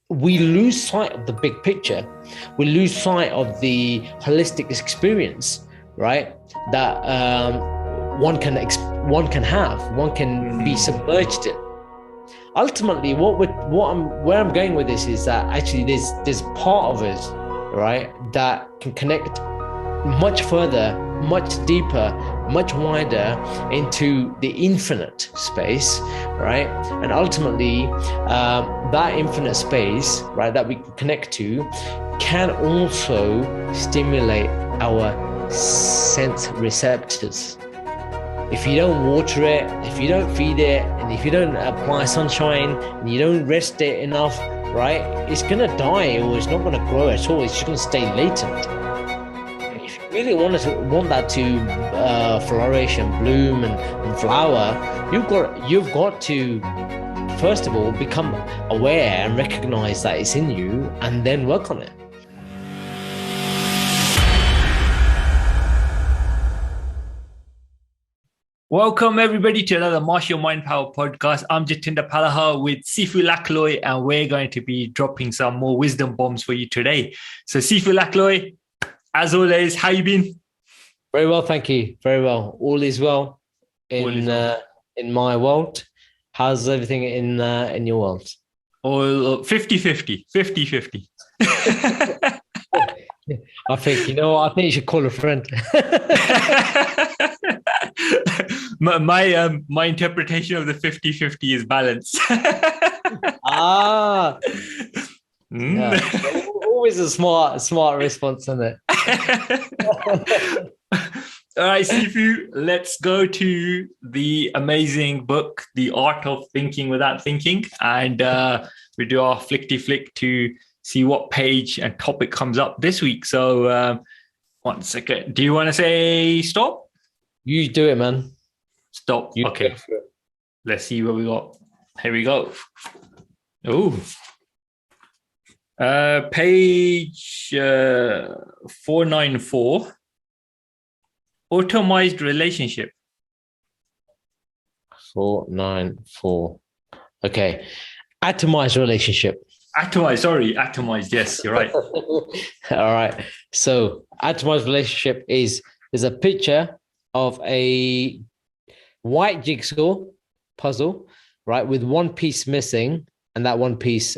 we lose sight of the big picture. We lose sight of the holistic experience, right? That one can have, one can be submerged in. Ultimately, where I'm going with this is that actually there's part of us, right, that can connect much further, much deeper, much wider into the infinite space, right? And ultimately, that infinite space, right, that we can connect to, can also stimulate our sense receptors. If you don't water it, if you don't feed it, and if you don't apply sunshine, and you don't rest it enough, right, it's gonna die, or it's not gonna grow at all. It's just gonna stay latent. If you really want that to flourish and bloom and flower, you've got to first of all become aware and recognize that it's in you, and then work on it. Welcome everybody to another Martial Mind Power podcast. I'm Jatinder with Sifu Lak, and we're going to be dropping some more wisdom bombs for you today. So Sifu Lak, as always, how you been? Very well, thank you. Very well. All is well in my world. How's everything in your world? All 50-50, 50-50. I think, I think you should call a friend. My interpretation of the 50-50 is balance. Yeah. Always a smart response, isn't it? All right, Sifu, let's go to the amazing book, The Art of Thinking Without Thinking. And we do our flick to see what page and topic comes up this week. So 1 second. Do you want to say stop? You do it, man. Stop. Okay. Let's see what we got. Here we go. Oh. Page 494. Atomised Relationship. 494. Okay. Atomized relationship. Atomized. Yes, you're right. All right. So atomized relationship is a picture of a white jigsaw puzzle, right, with one piece missing, and that one piece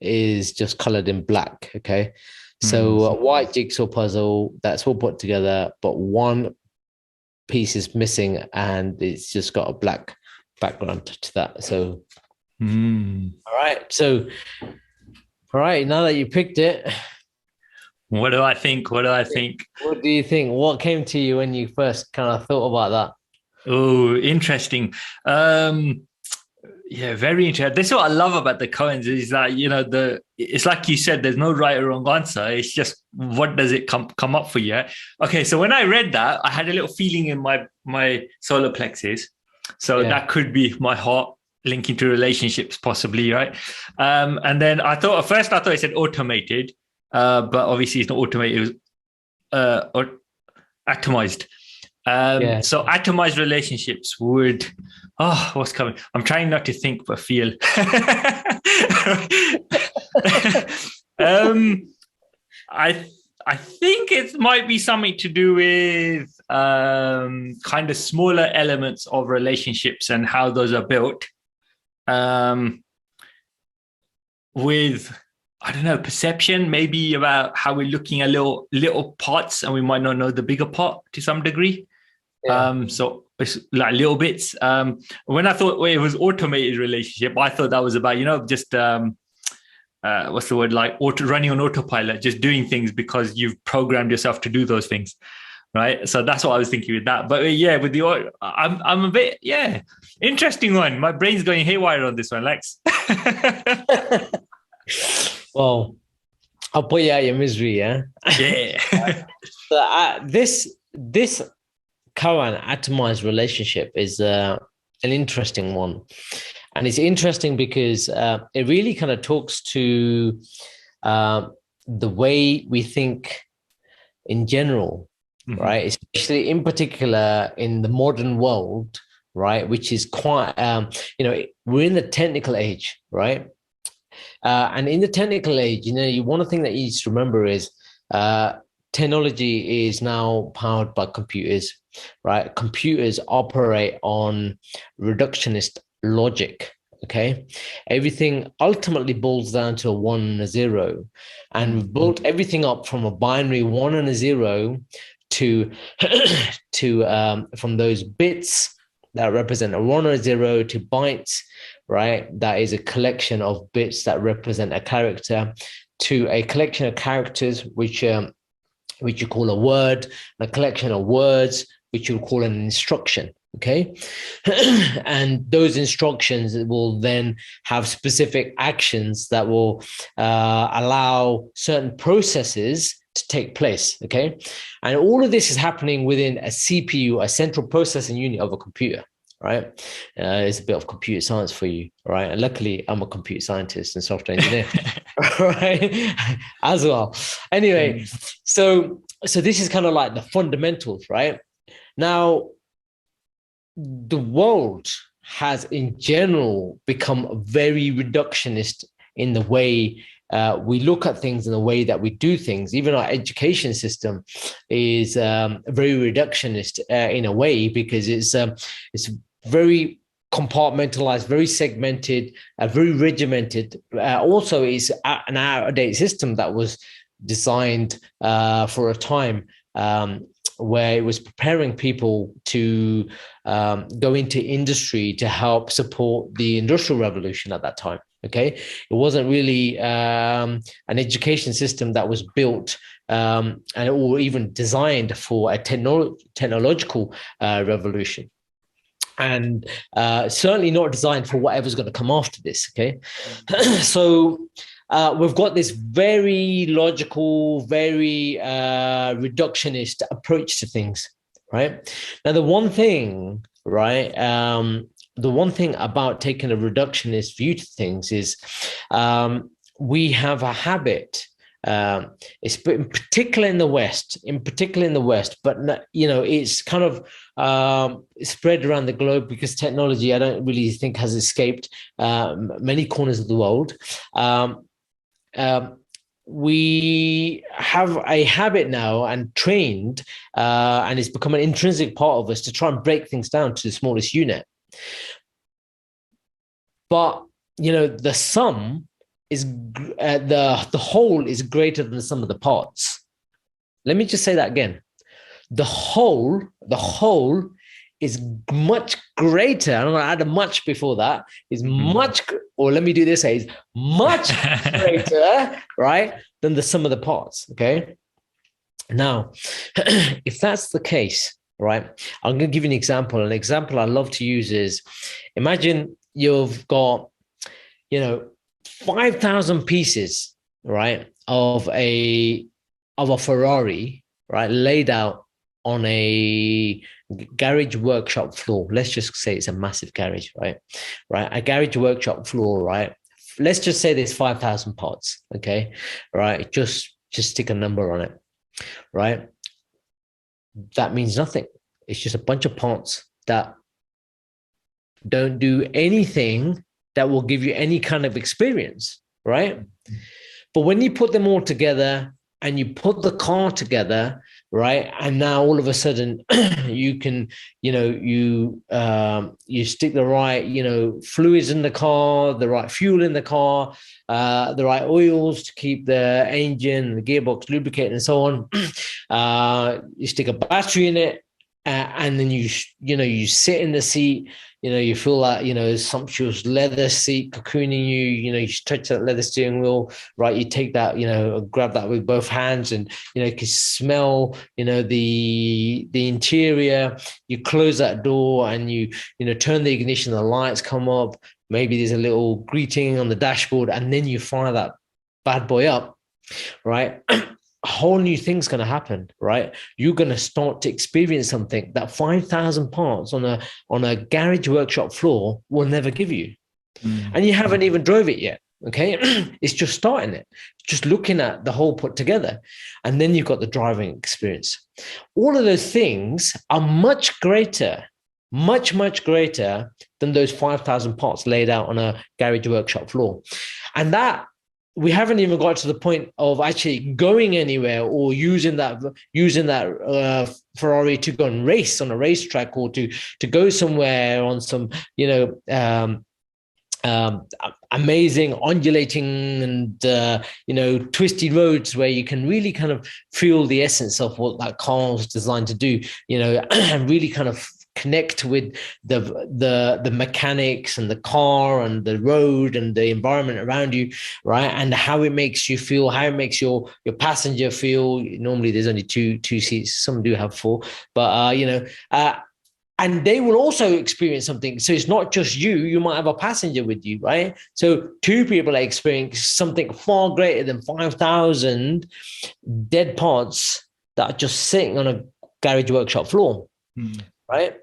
is just colored in black. Okay. So a white jigsaw puzzle that's all put together, but one piece is missing and it's just got a black background to that. So all right. So all right, now that you picked it, what do I think? What do you think? What came to you when you first kind of thought about that? Oh, interesting. Yeah, very interesting. This is what I love about the koans is that, it's like you said, there's no right or wrong answer. It's just, what does it come up for you? Okay, so when I read that, I had a little feeling in my solar plexus. So that could be my heart linking to relationships, possibly, right? And then I thought it said automated, but obviously it's not automated, it was atomized. So atomized relationships would, what's coming? I'm trying not to think, but feel. I think it might be something to do with kind of smaller elements of relationships and how those are built. With, I don't know, perception, maybe about how we're looking at little parts and we might not know the bigger part to some degree. Yeah. So it's like little bits. When I thought it was automated relationship, I thought that was about, just what's the word, like running on autopilot, just doing things because you've programmed yourself to do those things, right? So that's what I was thinking with that. But yeah, with the I'm a bit, interesting one. My brain's going haywire on this one, Lex. Well, I'll put you out your misery, yeah? Yeah. This koan, atomized relationship, is an interesting one. And it's interesting because it really kind of talks to the way we think in general, right? Especially in particular in the modern world, right? Which is quite, we're in the technical age, right? And in the technical age, one thing that you need to remember is technology is now powered by computers, right? Computers operate on reductionist logic. Okay, everything ultimately boils down to a 1 and a 0, and we've built everything up from a binary 1 and a 0 to from those bits that represent a 1 or a 0 to bytes, right? That is a collection of bits that represent a character, to a collection of characters which you call a word, a collection of words which you call an instruction. Okay. And those instructions will then have specific actions that will allow certain processes to take place. Okay. And all of this is happening within a CPU, a central processing unit of a computer. Right. It's a bit of computer science for you. Right. And luckily, I'm a computer scientist and software engineer. Right. As well. Anyway, so this is kind of like the fundamentals, right? Now, the world has in general become very reductionist in the way we look at things, in the way that we do things. Even our education system is very reductionist in a way, because it's very compartmentalized, very segmented, very regimented. Also, it's an out-of-date system that was designed for a time where it was preparing people to go into industry to help support the Industrial Revolution at that time. Okay, it wasn't really an education system that was built or even designed for a technological revolution. And certainly not designed for whatever's going to come after this. Okay, so we've got this very logical, very reductionist approach to things, right? Now, the one thing, right, the one thing about taking a reductionist view to things is we have a habit. It's in particular in the West, but it's kind of spread around the globe, because technology, I don't really think, has escaped many corners of the world. We have a habit now and trained, and it's become an intrinsic part of us to try and break things down to the smallest unit. But the sum is the whole is greater than the sum of the parts. Let me just say that again. The whole is much greater. I'm going to add a much before that. Is much, or let me do this. Is much greater, right, than the sum of the parts. Okay. Now, if that's the case, right, I'm going to give you an example. An example I love to use is, imagine you've got, 5,000 pieces, right, of a Ferrari, right, laid out on a garage workshop floor. Let's just say it's a massive garage, right? A garage workshop floor, right? Let's just say there's 5,000 parts, okay? Right, just stick a number on it, right? That means nothing. It's just a bunch of parts that don't do anything that will give you any kind of experience, right? But when you put them all together and you put the car together, right, and now all of a sudden you can, you stick the right, fluids in the car, the right fuel in the car, the right oils to keep the engine, the gearbox lubricated, and so on. You stick a battery in it, and then you sit in the seat. You feel like, sumptuous leather seat cocooning you, you touch that leather steering wheel, right? You take that, grab that with both hands, and, you can smell, the interior. You close that door and you turn the ignition, the lights come up. Maybe there's a little greeting on the dashboard, and then you fire that bad boy up, right? A whole new thing's going to happen, right? You're going to start to experience something that 5,000 parts on a garage workshop floor will never give you. And you haven't even drove it yet, okay? It's just starting it, just looking at the whole put together. And then you've got the driving experience. All of those things are much greater much greater than those 5,000 parts laid out on a garage workshop floor. And that we haven't even got to the point of actually going anywhere or using that Ferrari to go and race on a racetrack, or to go somewhere on some, amazing undulating and twisty roads where you can really kind of feel the essence of what that car was designed to do, and really kind of connect with the mechanics and the car and the road and the environment around you, right? And how it makes you feel, how it makes your passenger feel. Normally there's only two seats, some do have four, but and they will also experience something. So it's not just you might have a passenger with you, right? So two people are experiencing something far greater than 5,000 dead parts that are just sitting on a garage workshop floor, right?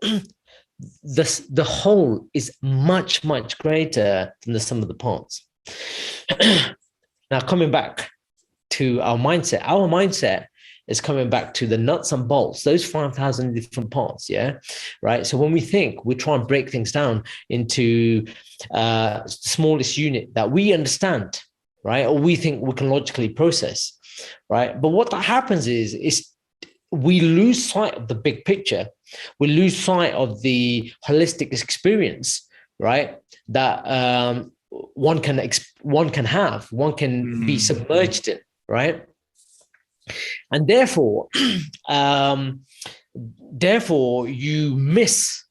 The whole is much greater than the sum of the parts. Now, coming back to our mindset is coming back to the nuts and bolts, those 5,000 different parts, yeah, right? So when we think, we try and break things down into smallest unit that we understand, right? Or we think we can logically process, right? But what that happens is we lose sight of the big picture. We lose sight of the holistic experience, right? That one can have, one can be submerged in, right? And therefore, you miss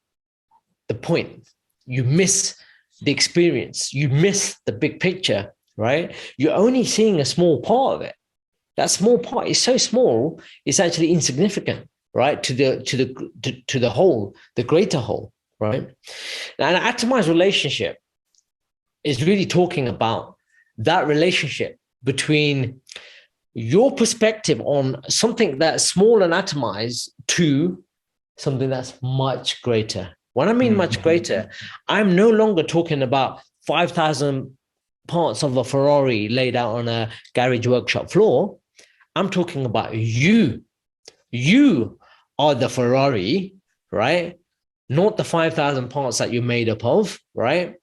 the point. You miss the experience. You miss the big picture, right? You're only seeing a small part of it. That small part is so small, it's actually insignificant, right? To the whole, the greater whole, right? Now, an atomized relationship is really talking about that relationship between your perspective on something that's small and atomized to something that's much greater. When I mean much greater, I'm no longer talking about 5,000 parts of a Ferrari laid out on a garage workshop floor. I'm talking about you. You are the Ferrari, right? Not the 5,000 parts that you're made up of, right?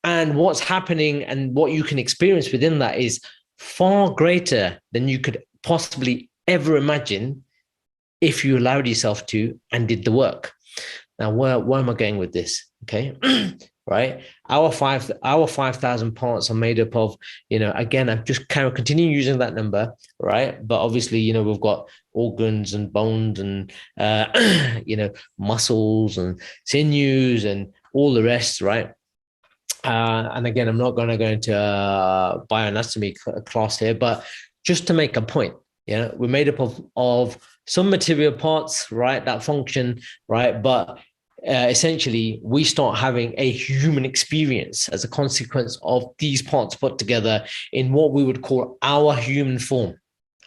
And what's happening and what you can experience within that is far greater than you could possibly ever imagine if you allowed yourself to and did the work. Now, where am I going with this? Okay, right? Our 5,000 parts are made up of, again, I'm just kind of continuing using that number, right? But obviously, we've got organs and bones and, muscles and sinews and all the rest, right? And again, I'm not going to go into bioanatomy class here, but just to make a point, we're made up of some material parts, right, that function, right? But essentially, we start having a human experience as a consequence of these parts put together in what we would call our human form,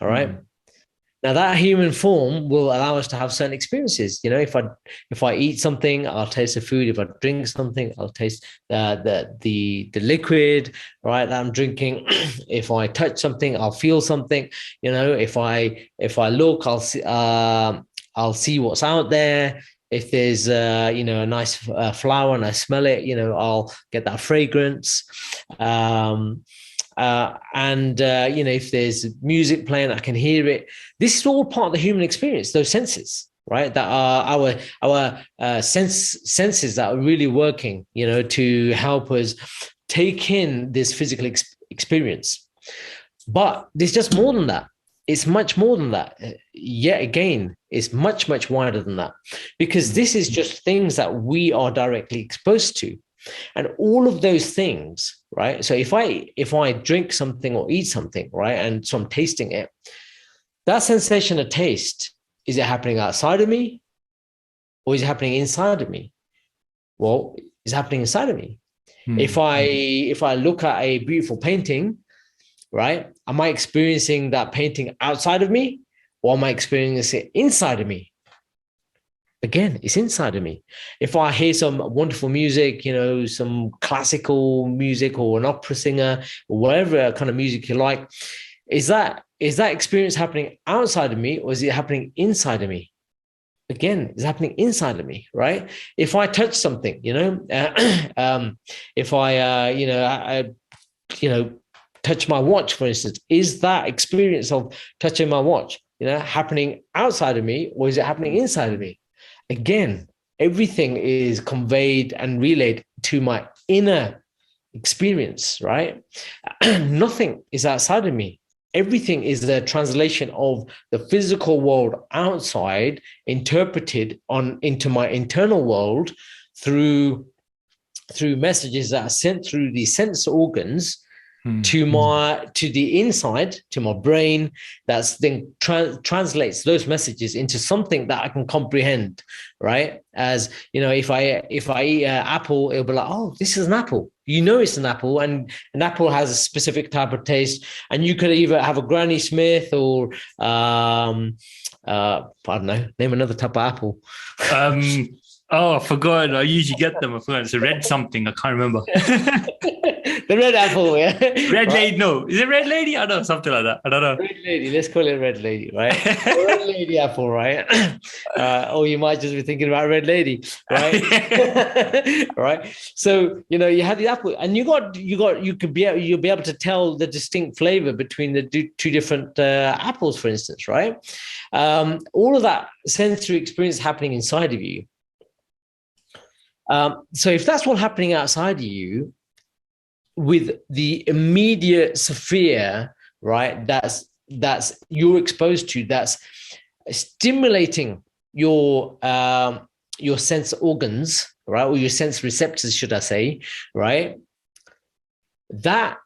all right? Now, that human form will allow us to have certain experiences. If I eat something, I'll taste the food. If I drink something, I'll taste the liquid, right, that I'm drinking. If I touch something, I'll feel something. If I look, I'll see what's out there. If there's a nice flower and I smell it, I'll get that fragrance. If there's music playing, I can hear it. This is all part of the human experience, those senses, right? That are our senses that are really working, to help us take in this physical experience. But there's just more than that. It's much more than that. Yet again, it's much wider than that, because this is just things that we are directly exposed to. And all of those things, right? So if I drink something or eat something, right, and so I'm tasting it, that sensation of taste, is it happening outside of me or is it happening inside of me? Well, it's happening inside of me. If I look at a beautiful painting, right, am I experiencing that painting outside of me or am I experiencing it inside of me? Again, it's inside of me. If I hear some wonderful music, some classical music or an opera singer or whatever kind of music you like, is that experience happening outside of me or is it happening inside of me? again, is happening inside of me, right? If I touch something, if I touch my watch, for instance, is that experience of touching my watch, happening outside of me, or is it happening inside of me? Again, everything is conveyed and relayed to my inner experience, right? Nothing is outside of me. Everything is the translation of the physical world outside, interpreted into my internal world through messages that are sent through the sense organs to the inside, to my brain, that's then translates those messages into something that I can comprehend, right? As if I eat an apple, it'll be like, oh, this is an apple. It's an apple, and an apple has a specific type of taste. And you could either have a Granny Smith or I don't know, name another type of apple. Oh, I forgot. I usually get them. I forgot. It's a red something. I can't remember. The red apple, yeah. Red lady, no. Is it red lady? I don't know, something like that. I don't know. Red lady. Let's call it red lady, right? Red lady apple, right? Or you might just be thinking about red lady, right? Right. So you have the apple, and you'll be able to tell the distinct flavor between the two different apples, for instance, right? All of that sensory experience happening inside of you. So if that's what's happening outside of you, with the immediate sphere, right, that's you're exposed to, that's stimulating your sense organs, right, or your sense receptors, should I say, right, that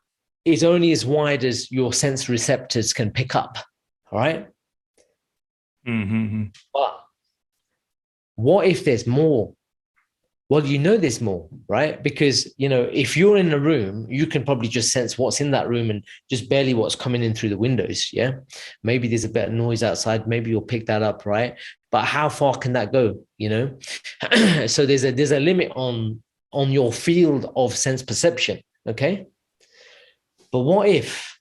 is only as wide as your sense receptors can pick up, right? Mm-hmm. But what if there's more? Well, there's more, right? Because, if you're in a room, you can probably just sense what's in that room and just barely what's coming in through the windows, yeah? Maybe there's a bit of noise outside. Maybe you'll pick that up, right? But how far can that go, So there's a limit on your field of sense perception, okay? But what if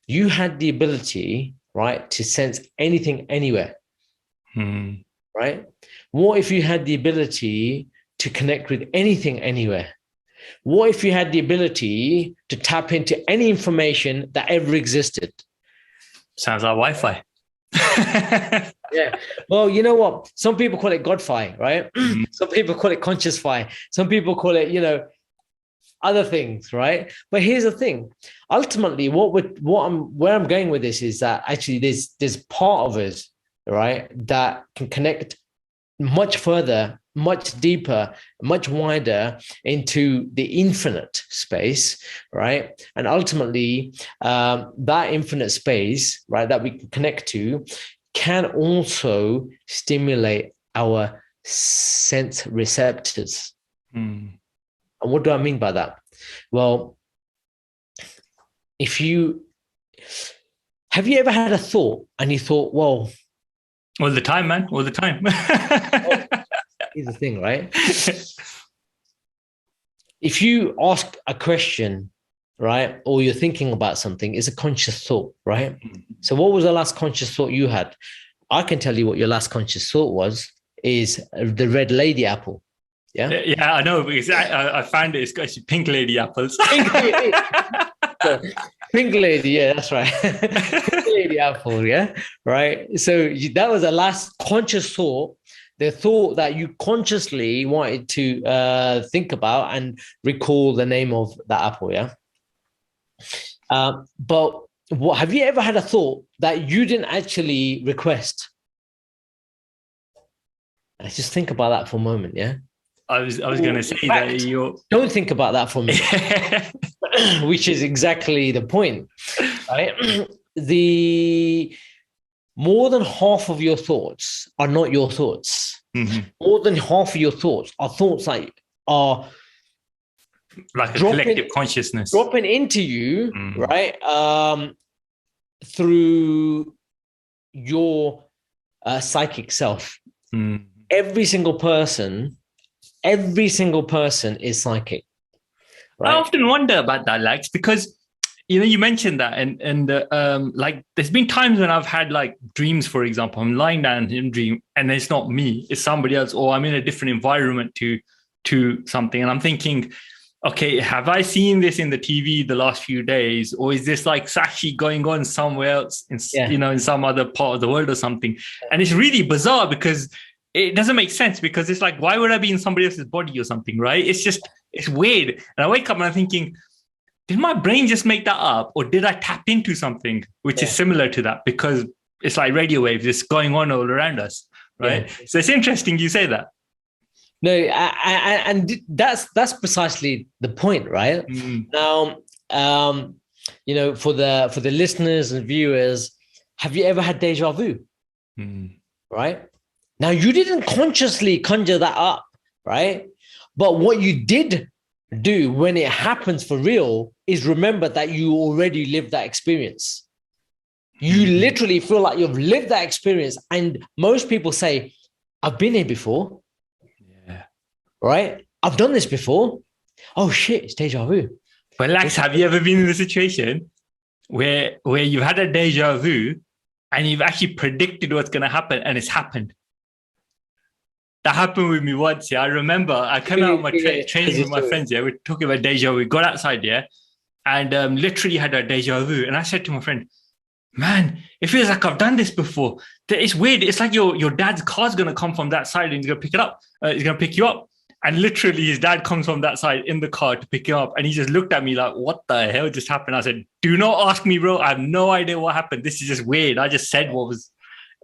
you had the ability, right, to sense anything, anywhere, right? What if you had the ability to connect with anything, anywhere? What if you had the ability to tap into any information that ever existed? Sounds like Wi-Fi. Yeah. Well, you know what? Some people call it God-fi, right? Some people call it conscious-fi. Some people call it, other things, right? But here's the thing. Ultimately, where I'm going with this is that actually there's part of us, right, that can connect much further, much deeper, much wider into the infinite space, right? And ultimately, that infinite space, right, that we can connect to, can also stimulate our sense receptors. And what do I mean by that? Well, have you ever had a thought and you thought, well, all the time, man. All the time. Here's the thing, right? If you ask a question, right, or you're thinking about something, it's a conscious thought, right? So what was the last conscious thought you had? I can tell you what your last conscious thought was, is the red lady apple. Yeah? Yeah, I know, because I found it's pink lady apples. Pink lady. Pink lady, yeah, that's right. Pink lady apple, yeah, right. So that was the last conscious thought, the thought that you consciously wanted to think about and recall the name of that apple, yeah. But have you ever had a thought that you didn't actually request? Let's just think about that for a moment, yeah. I was going to say that you don't think about that for me, which is exactly the point, right? The more than half of your thoughts are not your thoughts. More than half of your thoughts are thoughts that are like a collective consciousness dropping into you, right? Through your psychic self. Every single person is psychic. Right? I often wonder about that, Lex, because you mentioned that, and like there's been times when I've had like dreams, for example, I'm lying down in a dream and it's not me, it's somebody else, or I'm in a different environment to something, and I'm thinking, okay, have I seen this in the TV the last few days, or is this like actually going on somewhere else in in some other part of the world or something? And it's really bizarre because it doesn't make sense, because it's like, why would I be in somebody else's body or something, right? It's weird. And I wake up and I'm thinking, did my brain just make that up, or did I tap into something which is similar to that? Because it's like radio waves, it's going on all around us, right? So it's interesting you say that. No, and that's precisely the point, right? Now, for the listeners and viewers, have you ever had deja vu? Right? Now, you didn't consciously conjure that up, right? But what you did do when it happens for real is remember that you already lived that experience. You literally feel like you've lived that experience. And most people say, I've been here before. Right? I've done this before. Oh shit, it's deja vu. But Lax, have you ever been in a situation where you've had a deja vu and you've actually predicted what's going to happen and it's happened? That happened with me once. I remember I came out of my training with my friends. We're talking about deja vu. We got outside, and literally had a deja vu. And I said to my friend, man, it feels like I've done this before. It's weird. It's like your dad's car's going to come from that side and he's going to pick it up. He's going to pick you up. And literally his dad comes from that side in the car to pick him up. And he just looked at me like, what the hell just happened? I said, do not ask me, bro. I have no idea what happened. This is just weird. I just said what was,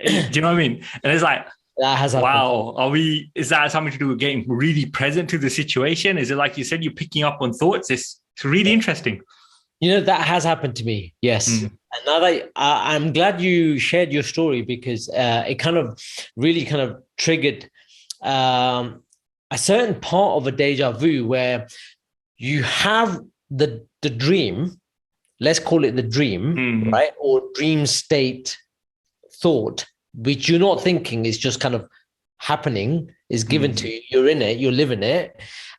do you know what I mean? And it's like, that has wow. Is that something to do with getting really present to the situation? Is it like you said, you're picking up on thoughts? It's really interesting. That has happened to me. Yes. And now that I'm glad you shared your story, because it kind of really kind of triggered a certain part of a deja vu where you have the dream, let's call it the dream, right? Or dream state thought, which you're not thinking, is just kind of happening, is given to you. You're in it, you're living it.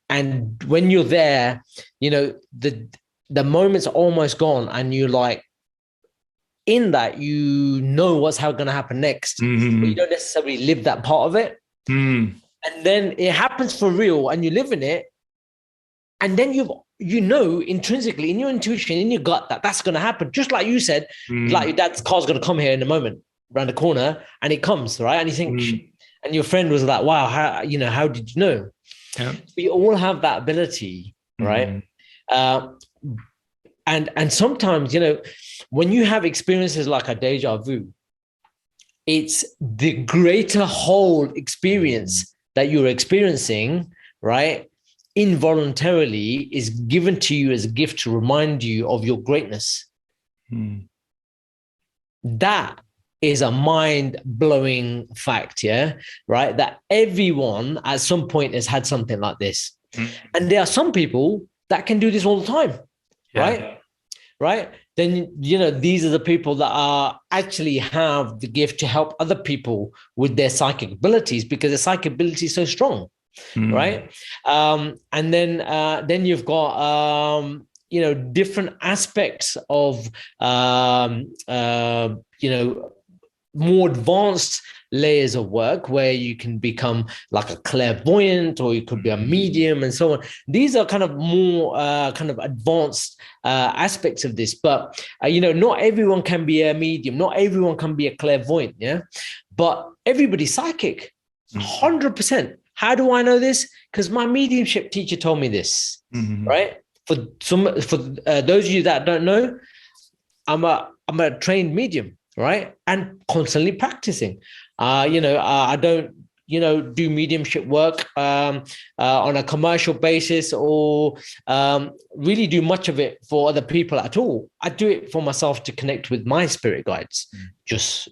And when you're there, the moment's almost gone and you're like, in that, what's going to happen next. But you don't necessarily live that part of it. And then it happens for real and you live in it. And then intrinsically in your intuition, in your gut, that's going to happen. Just like you said, like your dad's car's going to come here in a moment, around the corner, and it comes, right? And you think, and your friend was like, wow, how did you know? Yeah. We all have that ability, right? And sometimes, when you have experiences like a deja vu, it's the greater whole experience that you're experiencing, right? Involuntarily is given to you as a gift to remind you of your greatness. That is a mind-blowing fact, right? That everyone at some point has had something like this. And there are some people that can do this all the time, right? Then, these are the people that actually have the gift to help other people with their psychic abilities, because their psychic ability is so strong, right? And then you've got, different aspects of, more advanced layers of work where you can become like a clairvoyant, or you could be a medium and so on. These are kind of more kind of advanced aspects of this, but not everyone can be a medium, not everyone can be a clairvoyant, but everybody's psychic, 100%. How do I know this? Because my mediumship teacher told me this, right? For those of you that don't know, I'm a trained medium, right? And constantly practicing. I don't, do mediumship work on a commercial basis, or really do much of it for other people at all. I do it for myself to connect with my spirit guides, just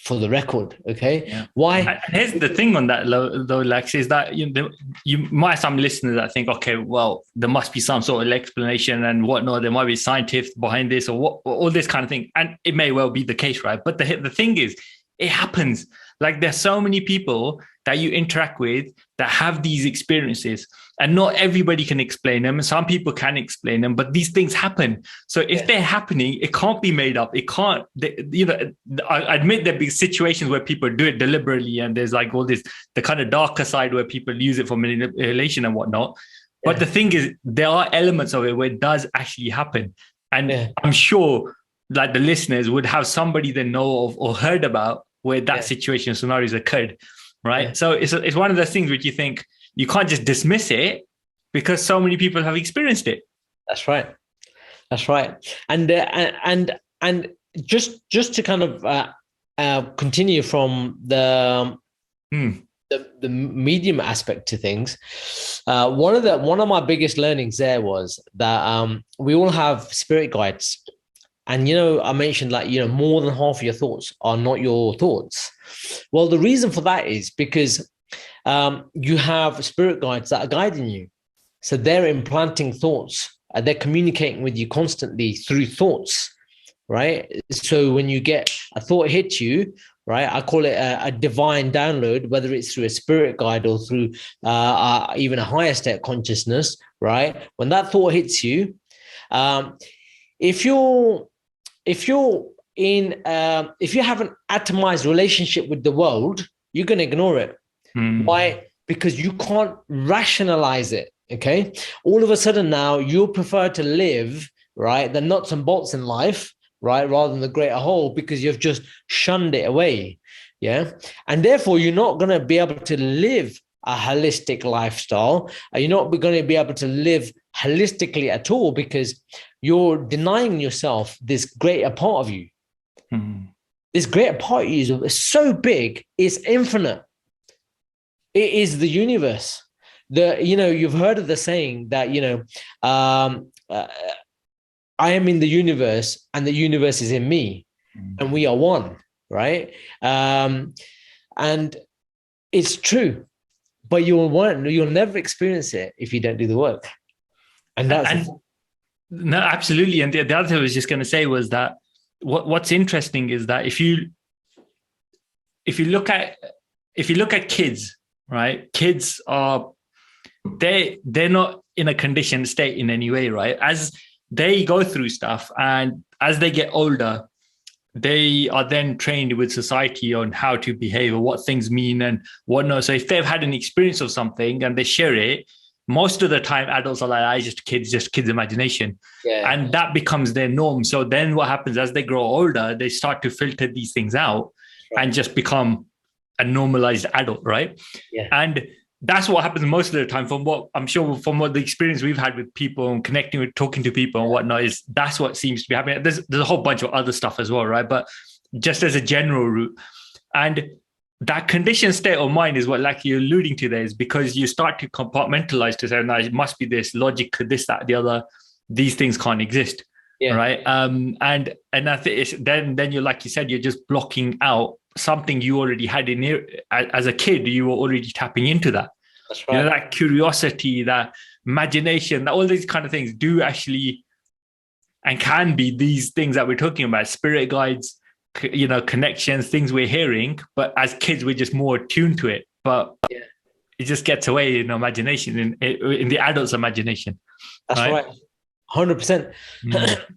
for the record. Okay. Yeah. Why? And here's the thing on that, though, Lex, is that you might have some listeners that think, okay, well, there must be some sort of explanation and whatnot. There might be scientists behind this, or all this kind of thing. And it may well be the case, right? But the thing is, it happens. Like, there's so many people that you interact with that have these experiences, and not everybody can explain them. Some people can explain them, but these things happen. So if they're happening, it can't be made up. It can't, I admit there'll be situations where people do it deliberately, and there's like all this, the kind of darker side where people use it for manipulation and whatnot. But the thing is, there are elements of it where it does actually happen. And I'm sure like the listeners would have somebody they know of or heard about where that situation scenarios occurred, right? Yeah. So it's one of those things which you think you can't just dismiss it because so many people have experienced it. That's right. And just to kind of continue from the medium aspect to things, one of my biggest learnings there was that we all have spirit guides. And, I mentioned like, more than half of your thoughts are not your thoughts. Well, the reason for that is because you have spirit guides that are guiding you. So they're implanting thoughts. They're communicating with you constantly through thoughts, right? So when you get a thought hit you, right, I call it a divine download, whether it's through a spirit guide or through even a higher state consciousness, right? When that thought hits you, if you have an atomized relationship with the world, you're going to ignore it. Why? Because you can't rationalize it. Okay. All of a sudden now you prefer to live, right, the nuts and bolts in life, right, rather than the greater whole, because you've just shunned it away. Yeah. And therefore you're not going to be able to live a holistic lifestyle. You're not going to be able to live holistically at all because you're denying yourself this greater part of you. This greater part of you is so big, it's infinite. It is the universe. You've heard of the saying that, I am in the universe and the universe is in me and we are one, right? And it's true, but you'll never experience it if you don't do the work. No, absolutely. And the other thing I was just going to say was that what's interesting is that if you look at kids, right? Kids are they're not in a conditioned state in any way, right? As they go through stuff and as they get older, they are then trained with society on how to behave or what things mean and whatnot. So if they've had an experience of something and they share it, most of the time adults are like, just kids' imagination. Yeah. And that becomes their norm. So then what happens as they grow older, they start to filter these things out and just become a normalized adult, right? Yeah. And that's what happens most of the time from what the experience we've had with people and connecting with, talking to people and whatnot, is that's what seems to be happening. There's a whole bunch of other stuff as well, right? But just as a general route. And that conditioned state of mind is what, like you're alluding to there, is because you start to compartmentalize to say, no, it must be this logic, this, that, the other. These things can't exist, right? And I think it's, then you're, like you said, you're just blocking out something you already had in here as a kid. You were already tapping into that. That's right. That curiosity, that imagination, that all these kind of things do actually and can be these things that we're talking about, spirit guides, connections, things we're hearing, but as kids we're just more attuned to it, but it just gets away in imagination, in the adult's imagination. That's right. 100%.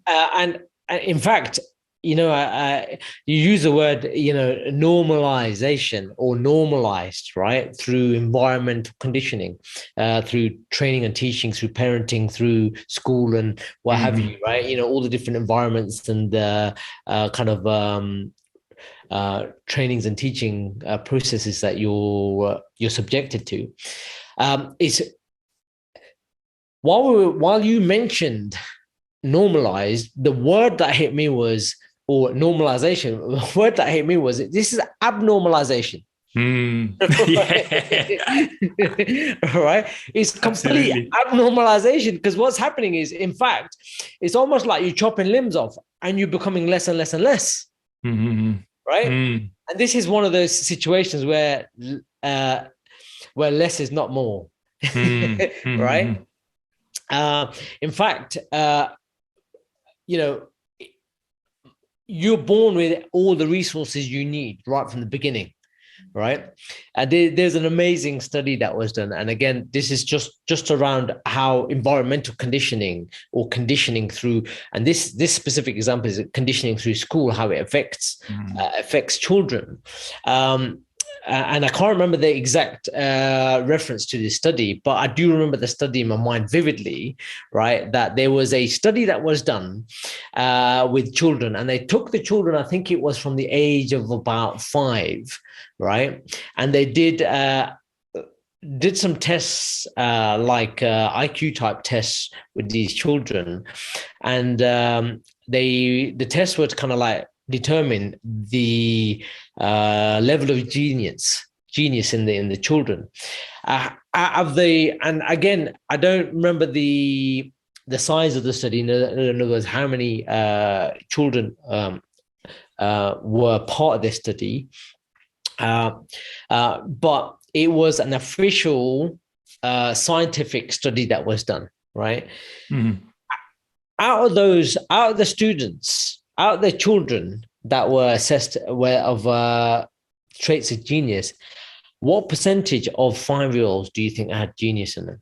And in fact, you use the word, normalization or normalized, right? Through environmental conditioning, through training and teaching, through parenting, through school and what have you, right? All the different environments and trainings and teaching processes that you're subjected to. While you mentioned normalized, the word that hit me was, or normalization, the word that hit me was, this is abnormalization. Right? It's complete abnormalization, because what's happening is, in fact, it's almost like you're chopping limbs off and you're becoming less and less and less. Right? And this is one of those situations where less is not more. Right? In fact, you're born with all the resources you need right from the beginning. right? And there's an amazing study that was done. And again, this is just around how environmental conditioning or conditioning through, and this specific example is conditioning through school, how it affects children. And I can't remember the exact reference to this study, but I do remember the study in my mind vividly, right? That there was a study that was done with children, and they took the children, I think it was from the age of about 5, right? And they did some tests, like IQ type tests with these children, and the tests were to kind of like determine the level of genius in the children. And again, I don't remember the size of the study. In other words, how many children were part of this study, but it was an official scientific study that was done, right? Mm-hmm. Out of the children that were assessed of traits of genius, what percentage of 5-year-olds do you think had genius in them?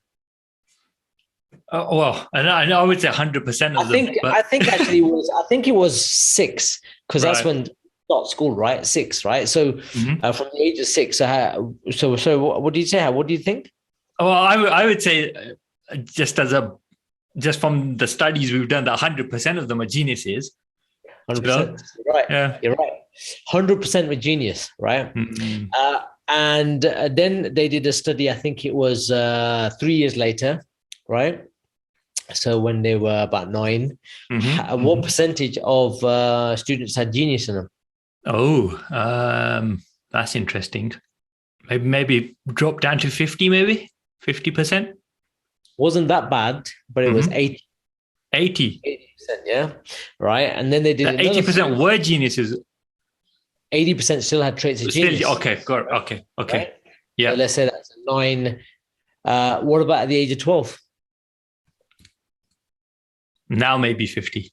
Well, I would say 100% of them. I think actually it was 6, because that's when start school, right? 6, right? So from the age of 6. So what do you say? What do you think? Well, I would say just from the studies we've done, that 100% of them are geniuses. 100%. You're right. Yeah. You're right. 100% were genius, right? Mm-hmm. And then they did a study, I think it was 3 years later, right? So when they were about 9, what percentage of students had genius in them? Oh, that's interesting. Maybe drop down to 50, maybe 50%. Wasn't that bad, but it was 80%, yeah, right. And then they did 80% were geniuses. 80% still had traits of genius. Okay, got it. Okay. Right? Yeah. So let's say that's a 9. What about at the age of 12? Now maybe 50.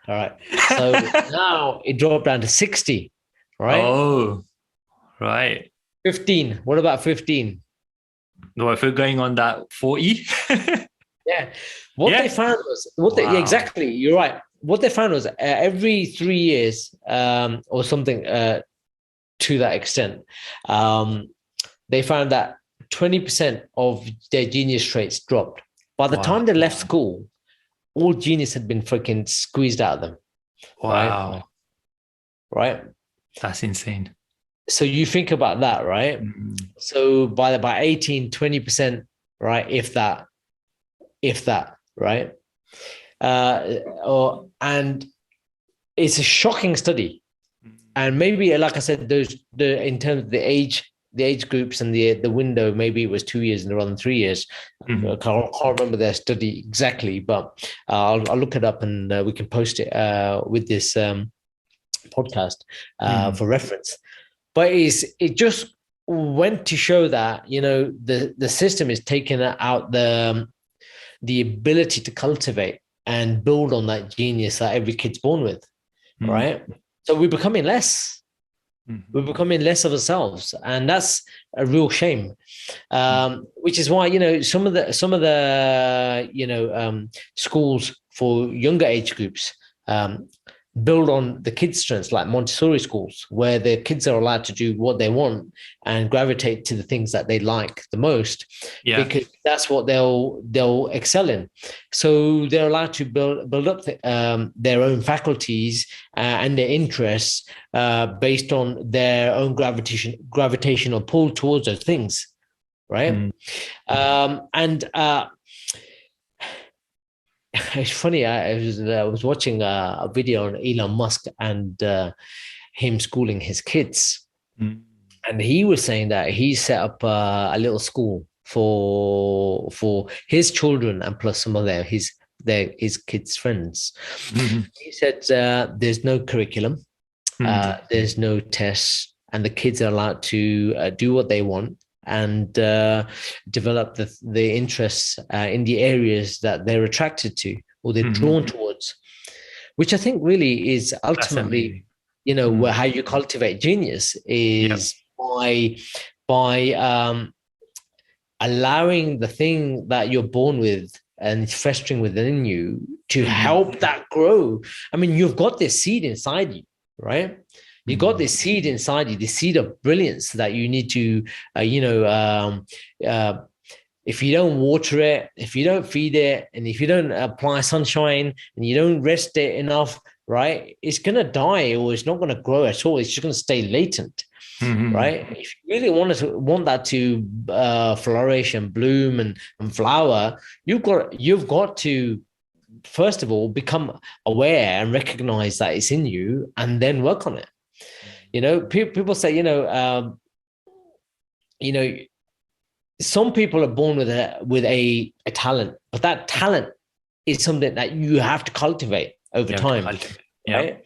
All right. So now it dropped down to 60, right? Oh, right. 15. What about 15? No, if we're going on that 40. Yeah. They found was exactly. You're right. What they found was every 3 years, or something to that extent, they found that 20% of their genius traits dropped. By the time they left school, all genius had been freaking squeezed out of them. Wow. Right? That's insane. So you think about that, right? Mm-hmm. So by 18, 20%, right? If that, right? And it's a shocking study. And maybe, like I said, in terms of the age groups and the window, maybe it was 2 years rather than 3 years. Mm-hmm. I can't remember their study exactly, but I'll look it up and we can post it with this podcast for reference. But it just went to show that, the system is taking out the ability to cultivate and build on that genius that every kid's born with, right? So we're becoming less. We're becoming less of ourselves, and that's a real shame. Which is why some of the schools for younger age groups build on the kids' strengths, like Montessori schools, where the kids are allowed to do what they want and gravitate to the things that they like the most, because that's what they'll excel in. So they're allowed to build up their own faculties and their interests based on their own gravitational pull towards those things, right? It's funny. I was watching a video on Elon Musk and him schooling his kids, and he was saying that he set up a little school for his children and plus some of his kids' friends. He said there's no curriculum, there's no tests, and the kids are allowed to do what they want and develop the interests in the areas that they're attracted to or they're drawn towards, which I think really is ultimately, you know, how you cultivate genius is by allowing the thing that you're born with and festering within you to help that grow. I mean, you've got this seed inside you, right? You got this seed inside you, the seed of brilliance that you need to, if you don't water it, if you don't feed it, and if you don't apply sunshine and you don't rest it enough, right, it's going to die, or it's not going to grow at all. It's just going to stay latent. Right? If you really want that to flourish and bloom and flower, you've got to first of all become aware and recognize that it's in you, and then work on it. You know, people say, some people are born with a talent, but that talent is something that you have to cultivate over time, right?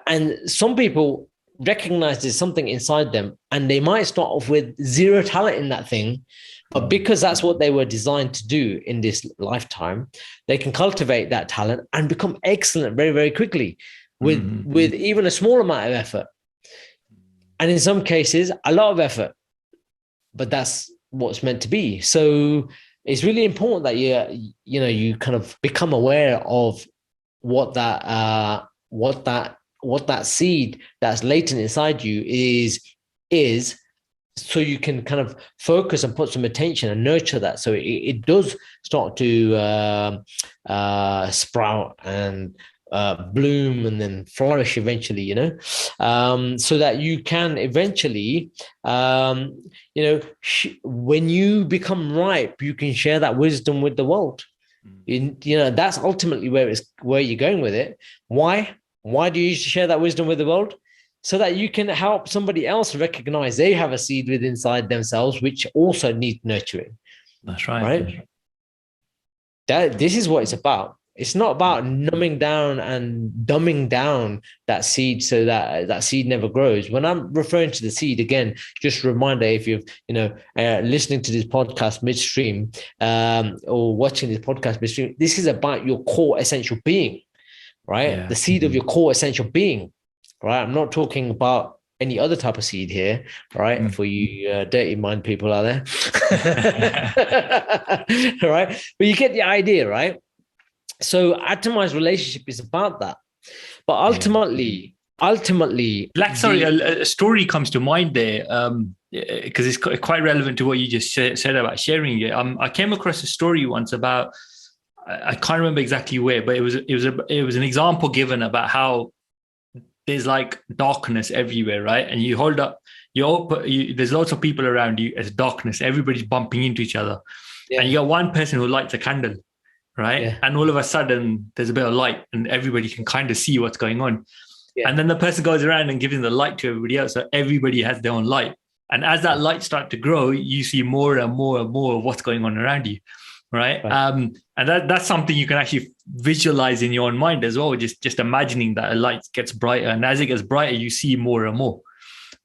And some people recognize there's something inside them, and they might start off with zero talent in that thing, but because that's what they were designed to do in this lifetime, they can cultivate that talent and become excellent very, very quickly with even a small amount of effort. And in some cases, a lot of effort, but that's what's meant to be. So it's really important that you kind of become aware of what that seed that's latent inside you is, so you can kind of focus and put some attention and nurture that, so it does start to sprout and bloom and then flourish eventually, so that you can eventually, when you become ripe, you can share that wisdom with the world. That's ultimately where you're going with it. Why do you share that wisdom with the world? So that you can help somebody else recognize they have a seed within inside themselves, which also needs nurturing. That's right. Right. This is what it's about. It's not about numbing down and dumbing down that seed so that seed never grows. When I'm referring to the seed, again, just a reminder, if you've listening to this podcast midstream or watching this podcast midstream, this is about your core essential being, right? Yeah. The seed of your core essential being, right? I'm not talking about any other type of seed here, right? For you dirty mind people out there, right? But you get the idea, right? So Atomized Relationship is about that. But ultimately, Lak, sorry, a story comes to mind there, because it's quite relevant to what you just said about sharing it. I came across a story once about, I can't remember exactly where, but it was an example given about how there's like darkness everywhere, right? And you hold up, there's lots of people around you as darkness. Everybody's bumping into each other, and you got one person who lights a candle, right? Yeah. And all of a sudden there's a bit of light and everybody can kind of see what's going on. Yeah. And then the person goes around and giving the light to everybody else. So everybody has their own light. And as that light starts to grow, you see more and more and more of what's going on around you. Right. And that's something you can actually visualize in your own mind as well. Just imagining that a light gets brighter. And as it gets brighter, you see more and more.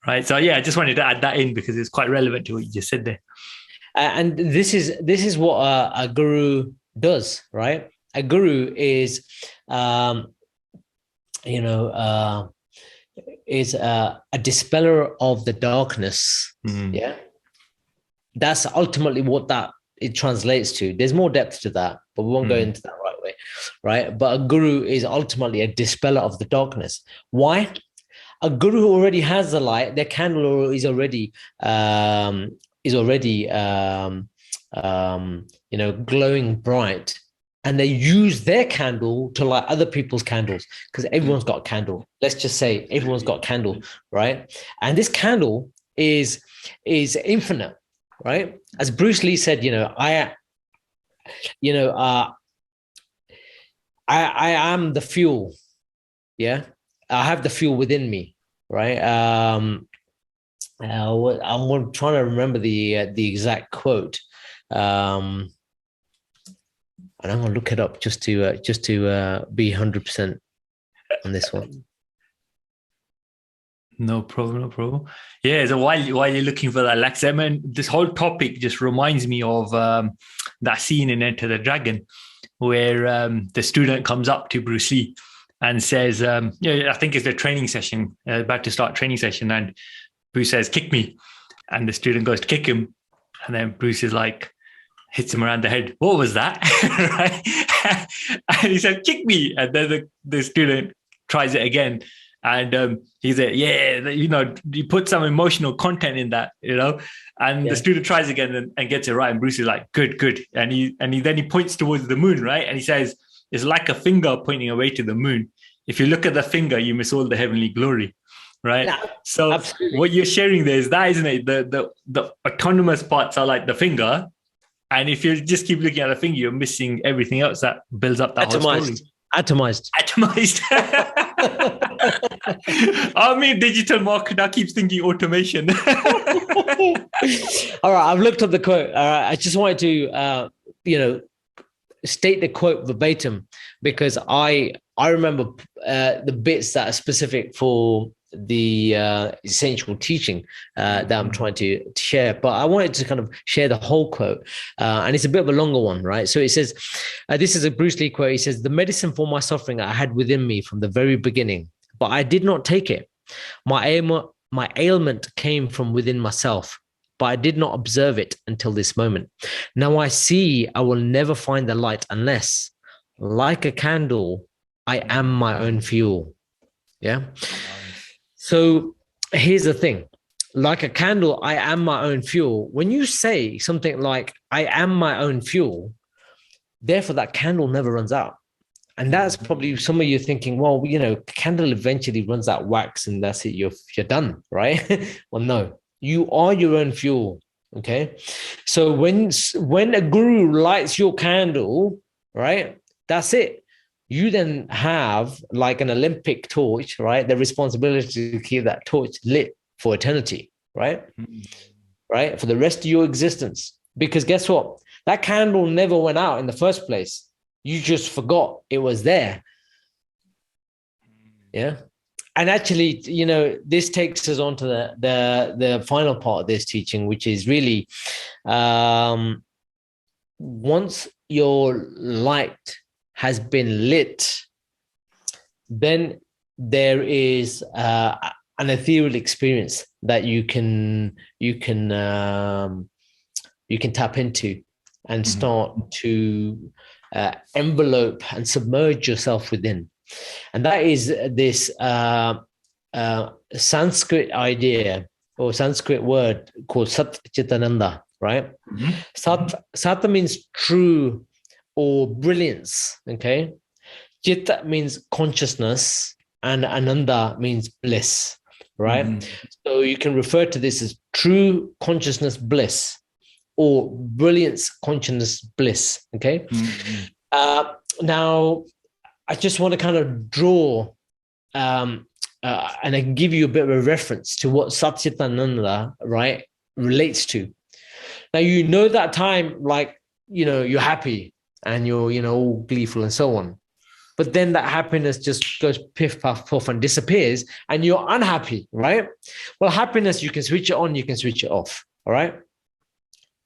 Right. So yeah, I just wanted to add that in because it's quite relevant to what you just said there. And this is what a guru does, right? A guru is, is a dispeller of the darkness. Yeah, that's ultimately what it translates to. There's more depth to that, but we won't go into that right away, right? But a guru is ultimately a dispeller of the darkness. Why? A guru who already has the light, their candle is already glowing bright, and they use their candle to light other people's candles, because everyone's got a candle. Let's just say everyone's got a candle, right? And this candle is infinite, right? As Bruce Lee said, I am the fuel. Yeah, I have the fuel within me, right? I'm trying to remember the exact quote. And I'm gonna look it up just to be 100% on this one. No problem. Yeah, so while you're looking for that, Lak, I mean, this whole topic just reminds me of that scene in Enter the Dragon, where the student comes up to Bruce Lee and says, I think it's the training session, about to start training session. And Bruce says, kick me. And the student goes to kick him. And then Bruce is like, hits him around the head. What was that? Right? And he said, kick me. And then the student tries it again. And he said, yeah, you put some emotional content in that, and the student tries again and gets it right. And Bruce is like, good. And he points towards the moon, right? And he says, it's like a finger pointing away to the moon. If you look at the finger, you miss all the heavenly glory, right? Yeah, so absolutely. What you're sharing there is that, isn't it? The autonomous parts are like the finger. And if you just keep looking at the finger, you're missing everything else that builds up that whole story. Atomized. I mean, digital marketer keeps thinking automation. All right, I've looked up the quote. All right, I just wanted to, state the quote verbatim, because I remember the bits that are specific for the essential teaching that I'm trying to share, but I wanted to kind of share the whole quote, and it's a bit of a longer one, right? So it says, this is a Bruce Lee quote. He says, "The medicine for my suffering I had within me from the very beginning, but I did not take it. My ailment came from within myself, but I did not observe it until this moment. Now I see I will never find the light unless, like a candle, I am my own fuel." Yeah. So here's the thing. Like a candle, I am my own fuel. When you say something like, I am my own fuel, therefore that candle never runs out. And that's probably some of you thinking, well, candle eventually runs out wax and that's it, you're done, right? Well, no, you are your own fuel, okay? So when a guru lights your candle, right, that's it. You then have, like an Olympic torch, right, the responsibility to keep that torch lit for eternity, right? Right? For the rest of your existence. Because guess what? That candle never went out in the first place. You just forgot it was there. Yeah. And actually, this takes us on to the final part of this teaching, which is really, once your light has been lit, then there is an ethereal experience that you can tap into and start to envelope and submerge yourself within. And that is this Sanskrit idea or Sanskrit word called Sat Chitananda, right? Sat means true or brilliance, okay? Chitta means consciousness and Ananda means bliss, right? So you can refer to this as true consciousness bliss or brilliance consciousness bliss, okay? Now, I just want to kind of draw and I can give you a bit of a reference to what Satchitananda, right, relates to. Now, that time, like, you're happy and you're, all gleeful and so on. But then that happiness just goes piff, puff, puff and disappears and you're unhappy, right? Well, happiness, you can switch it on, you can switch it off, all right?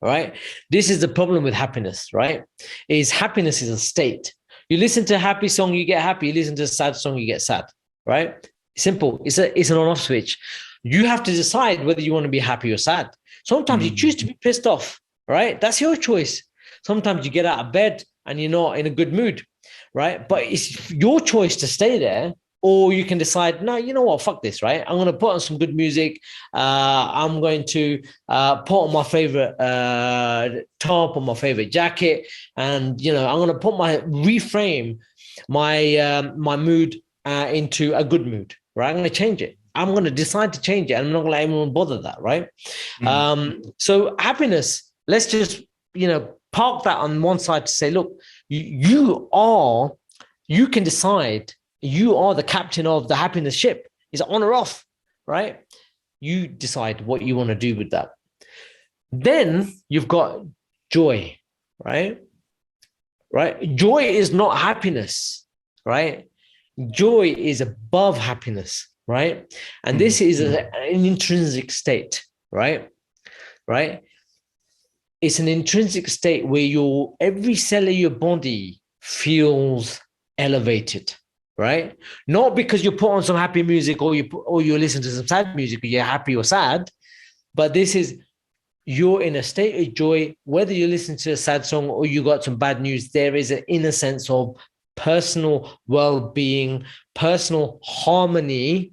All right? This is the problem with happiness, right? Happiness is a state. You listen to a happy song, you get happy. You listen to a sad song, you get sad, right? Simple. It's an on-off switch. You have to decide whether you want to be happy or sad. Sometimes you choose to be pissed off, right? That's your choice. Sometimes you get out of bed and you're not in a good mood, right? But it's your choice to stay there, or you can decide, no, you know what, fuck this, right? I'm going to put on some good music. I'm going to put on my favorite top or my favorite jacket. And, I'm going to reframe my mood into a good mood, right? I'm going to change it. I'm going to decide to change it. I'm not going to let anyone bother that, right? So happiness, let's just, park that on one side to say, look, you can decide. You are the captain of the happiness ship. Is it on or off, right? You decide what you want to do with that. Then you've got joy, right? Right? Joy is not happiness, right? Joy is above happiness, right? And this is an intrinsic state, right? Right? It's an intrinsic state where every cell of your body feels elevated, right? Not because you put on some happy music or you listen to some sad music or you're happy or sad, but this is you're in a state of joy, whether you listen to a sad song or you got some bad news. There is an inner sense of personal well-being, personal harmony,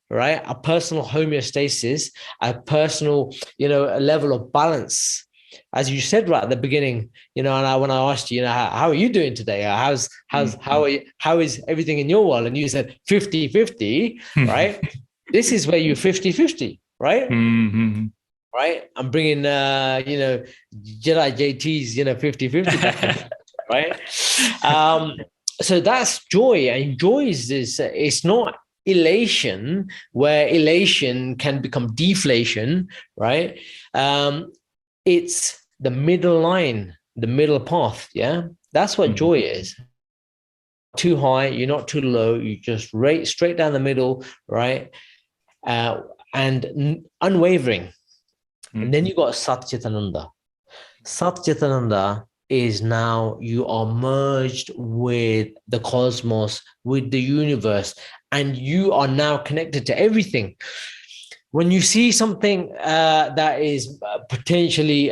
right? A personal homeostasis, a personal, a level of balance. As you said right at the beginning, and when I asked you, how are you doing today? How is everything in your world? And you said 50-50, right? This is where you're 50-50, right? Mm-hmm. Right? I'm bringing, Jedi JT's, 50-50 right? So that's joy. And joy is this, it's not elation, where elation can become deflation, right? It's the middle line, the middle path. Yeah. That's what joy is. Too high, you're not too low, you just rate straight down the middle, right? And unwavering. And then you got Sat Chitananda. Sat Chitananda is now you are merged with the cosmos, with the universe, and you are now connected to everything. When you see something that is potentially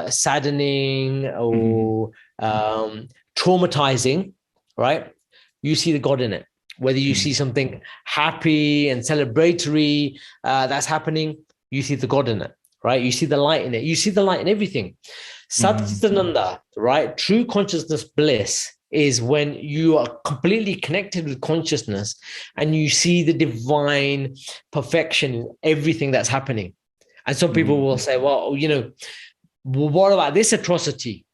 saddening or traumatizing, right? You see the God in it. Whether you see something happy and celebratory that's happening, you see the God in it, right? You see the light in it. You see the light in everything. Satchitananda, right? True consciousness bliss is when you are completely connected with consciousness and you see the divine perfection in everything that's happening. And some people will say, well, what about this atrocity?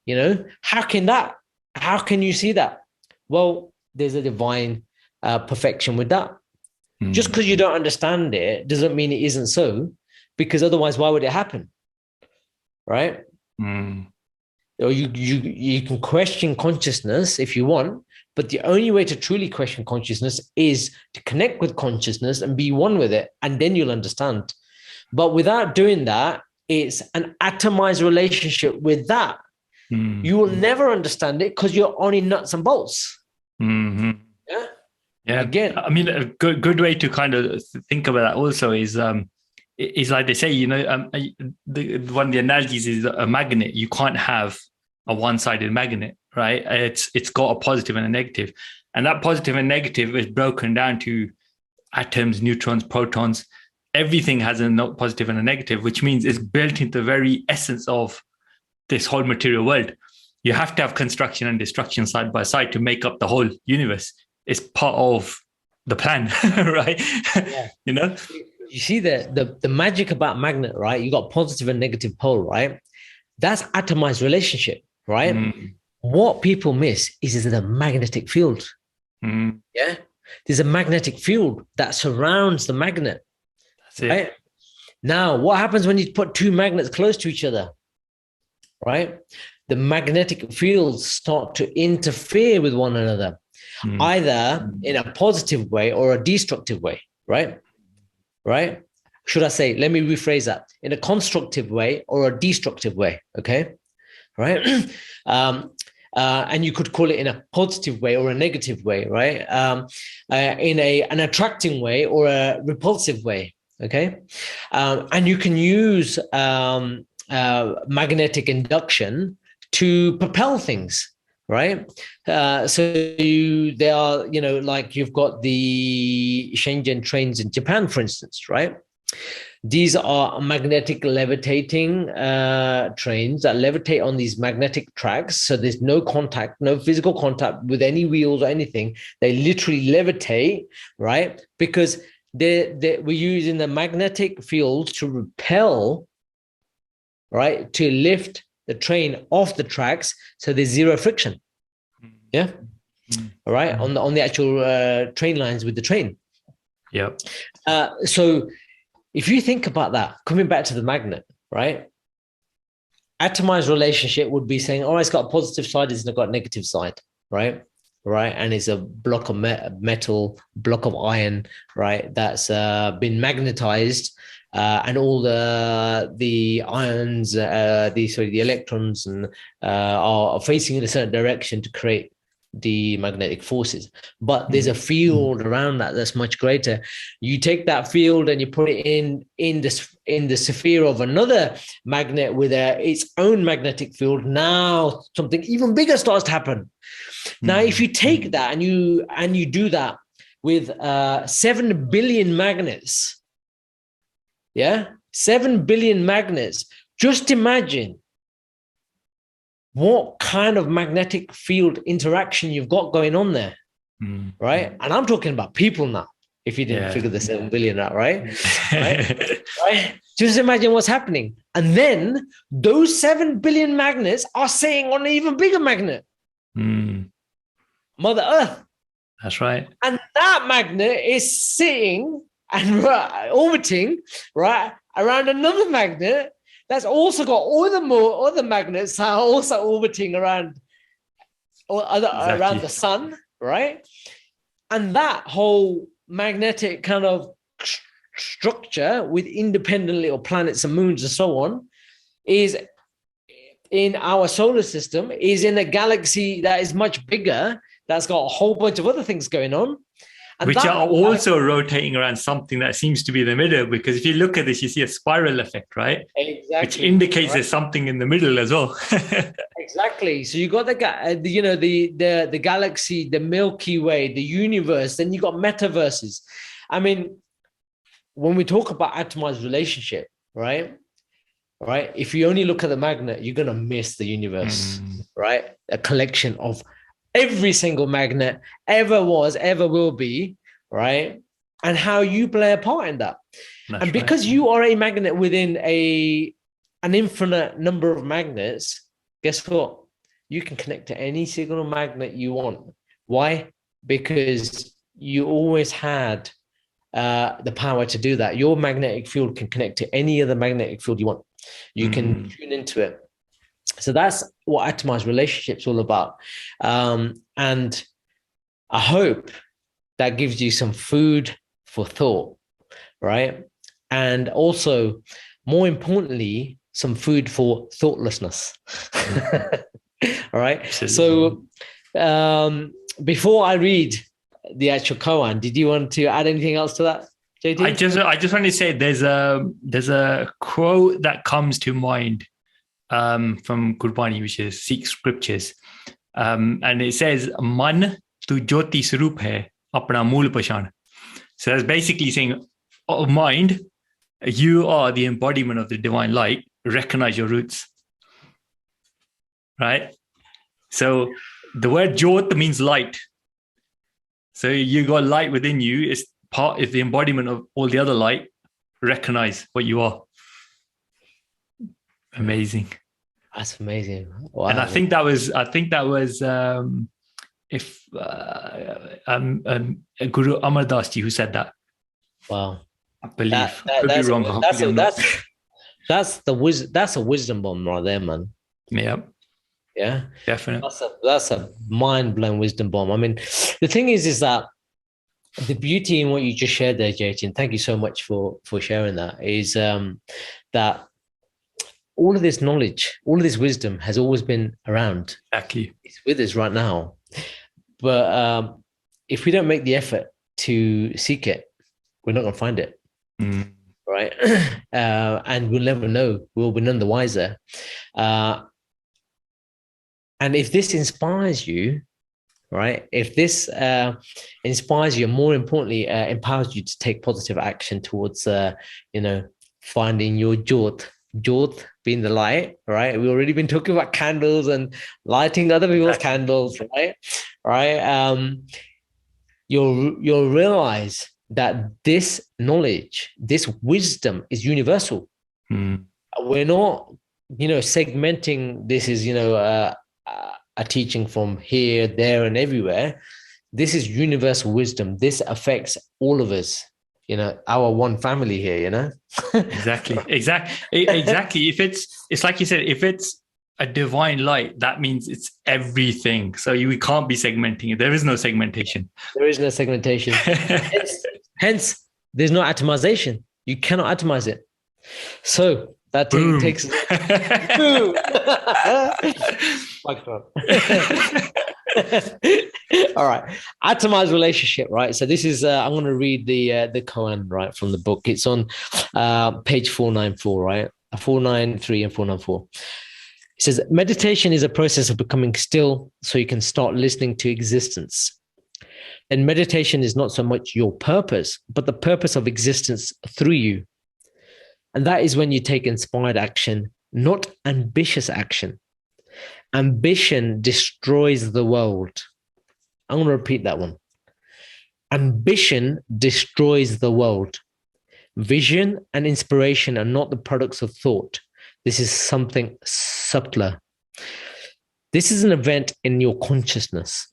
How can you see that? Well, there's a divine perfection with that. Just because you don't understand it doesn't mean it isn't so, because otherwise, why would it happen? Right? Or you can question consciousness if you want, but the only way to truly question consciousness is to connect with consciousness and be one with it, and then you'll understand. But without doing that, it's an atomized relationship with that. You will never understand it because you're only nuts and bolts. Yeah. Again, I mean, a good way to kind of think about that also is like they say, one of the analogies is a magnet. You can't have a one-sided magnet, right? It's got a positive and a negative, and that positive and negative is broken down to atoms, neutrons, protons. Everything has a positive and a negative, which means it's built into the very essence of this whole material world. You have to have construction and destruction side by side to make up the whole universe. It's part of the plan, right? Yeah. You see the magic about magnet, right? You got positive and negative pole, right? That's atomized relationship, right? What people miss is the magnetic field. Yeah. There's a magnetic field that surrounds the magnet. That's right? It. Now, what happens when you put two magnets close to each other? Right? The magnetic fields start to interfere with one another, either in a positive way or a destructive way, right? Right? Should I say, let me rephrase that, in a constructive way or a destructive way, okay? Right? And you could call it in a positive way or a negative way, right? In an attracting way or a repulsive way, okay? And you can use magnetic induction to propel things, right? They are, like you've got the Shenzhen trains in Japan, for instance, right? These are magnetic levitating trains that levitate on these magnetic tracks. So there's no contact, no physical contact with any wheels or anything. They literally levitate, right? Because we're using the magnetic field to repel, right? To lift the train off the tracks, so there's zero friction. Yeah. All right. On the actual train lines with the train. Yeah. So if you think about that, coming back to the magnet, right? Atomized relationship would be saying, oh, it's got a positive side, it's got a negative side, right? Right. And it's a block of metal, block of iron, right? That's been magnetized. And all the ions, the electrons, and are facing in a certain direction to create the magnetic forces, but there's a field around that that's much greater. You take that field and you put it in the sphere of another magnet with its own magnetic field. Now something even bigger starts to happen. Now, if you take that and you do that with 7 billion magnets, 7 billion magnets, just imagine what kind of magnetic field interaction you've got going on there, right? And I'm talking about people now, if you didn't figure the 7 billion out, right? Right? Just imagine what's happening. And then those 7 billion magnets are sitting on an even bigger magnet, Mother Earth. That's right. And that magnet is sitting and orbiting, right, around another magnet that's also got all the more other magnets that are also orbiting around around the sun, right? And that whole magnetic kind of structure with independent little planets and moons and so on is in our solar system, is in a galaxy that is much bigger, that's got a whole bunch of other things going on. And which are also rotating around something that seems to be the middle, because if you look at this, you see a spiral effect, right? Exactly. Which indicates there's something in the middle as well. Exactly. So you got the galaxy, the Milky Way, the universe, then you got metaverses. I mean, when we talk about atomized relationship, right? If you only look at the magnet, you're going to miss the universe, right? A collection of every single magnet ever was, ever will be, right? And how you play a part in that. That's and because you are a magnet within an infinite number of magnets, guess what? You can connect to any single magnet you want. Why? Because you always had the power to do that. Your magnetic field can connect to any other magnetic field you want. You can tune into it. So that's what atomized relationship's all about. And I hope that gives you some food for thought, right? And also, more importantly, some food for thoughtlessness. All right. Absolutely. So before I read the actual koan, did you want to add anything else to that, JT? I just want to say there's a quote that comes to mind from Gurbani, which is Sikh scriptures, and it says, "Man tu jyoti swarup hai, apna mool pashan." So that's basically saying, oh, mind, you are the embodiment of the divine light. Recognize your roots, right? So the word jyot means light. So you got light within you. It's the embodiment of all the other light. Recognize what you are. Amazing. That's amazing. Wow. And I think that was Guru Amar Das Ji who said that. Wow. I believe. Could be wrong. That's a wisdom bomb right there, man. Yeah, definitely. That's a mind-blowing wisdom bomb. I mean, the thing is that the beauty in what you just shared there, JT, and thank you so much for sharing that, is that all of this knowledge, all of this wisdom has always been around. Exactly. It's with us right now. But if we don't make the effort to seek it, we're not going to find it. Right? And we'll never know. We'll be none the wiser. And if this inspires you, right? If this inspires you, and more importantly, empowers you to take positive action towards, finding your jyot being the light, right? We've already been talking about candles and lighting other people's candles, right? You'll realize that this knowledge, this wisdom is universal. We're not, segmenting this is, a teaching from here, there, and everywhere. This is universal wisdom. This affects all of us, our one family here, Exactly. If it's like you said, if it's a divine light, that means it's everything. So we can't be segmenting it. There is no segmentation. Hence, there's no atomization. You cannot atomize it. So that takes boom. All right. Atomized relationship, right? So this is I'm going to read the koan, right, from the book. It's on page 494, right? 493 and 494. It says meditation is a process of becoming still so you can start listening to existence. And meditation is not so much your purpose, but the purpose of existence through you. And that is when you take inspired action, not ambitious action. Ambition destroys the world. I'm going to repeat that one. Ambition destroys the world. Vision and inspiration are not the products of thought. This is something subtler. This is an event in your consciousness.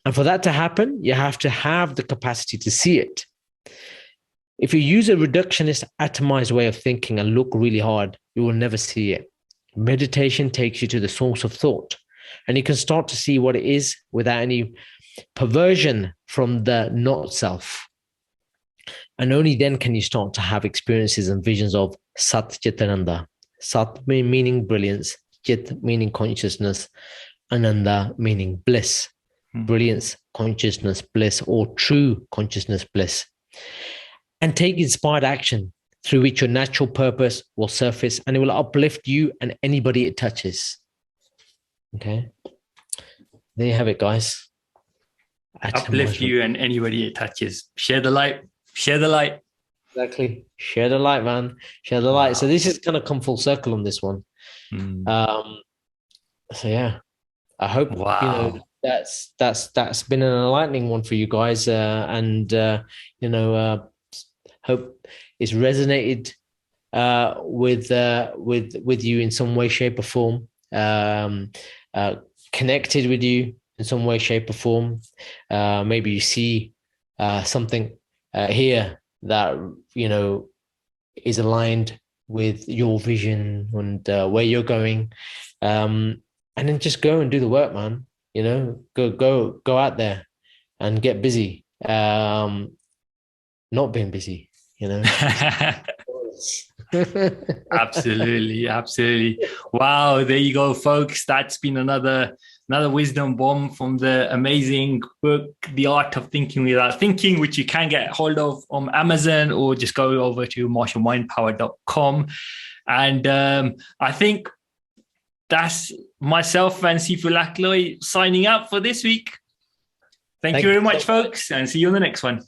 And for that to happen, you have to have the capacity to see it. If you use a reductionist, atomized way of thinking and look really hard, you will never see it. Meditation takes you to the source of thought, and you can start to see what it is without any perversion from the not self. And only then can you start to have experiences and visions of Sat Chitananda. Sat meaning brilliance, Chit meaning consciousness, Ananda meaning bliss. Brilliance, consciousness, bliss, or true consciousness, bliss. And take inspired action through which your natural purpose will surface and it will uplift you and anybody it touches. Okay. There you have it, guys. Uplift you and anybody it touches. Share the light. Share the light. Exactly. Share the light, man. Share the light. So this is going to come full circle on this one. So yeah, I hope you know that's been an enlightening one for you guys, and hope it's resonated with you in some way, shape, or form. Connected with you in some way, shape, or form. Maybe you see something here that is aligned with your vision and where you're going, and then just go and do the work, man. Go out there and get busy. Not being busy, Absolutely. Wow, there you go, folks. That's been another wisdom bomb from the amazing book, The Art of Thinking Without Thinking, which you can get hold of on Amazon or just go over to martialmindpower.com. And I think that's myself and Sifu Lak signing out for this week. Thank you very much, folks, and see you on the next one.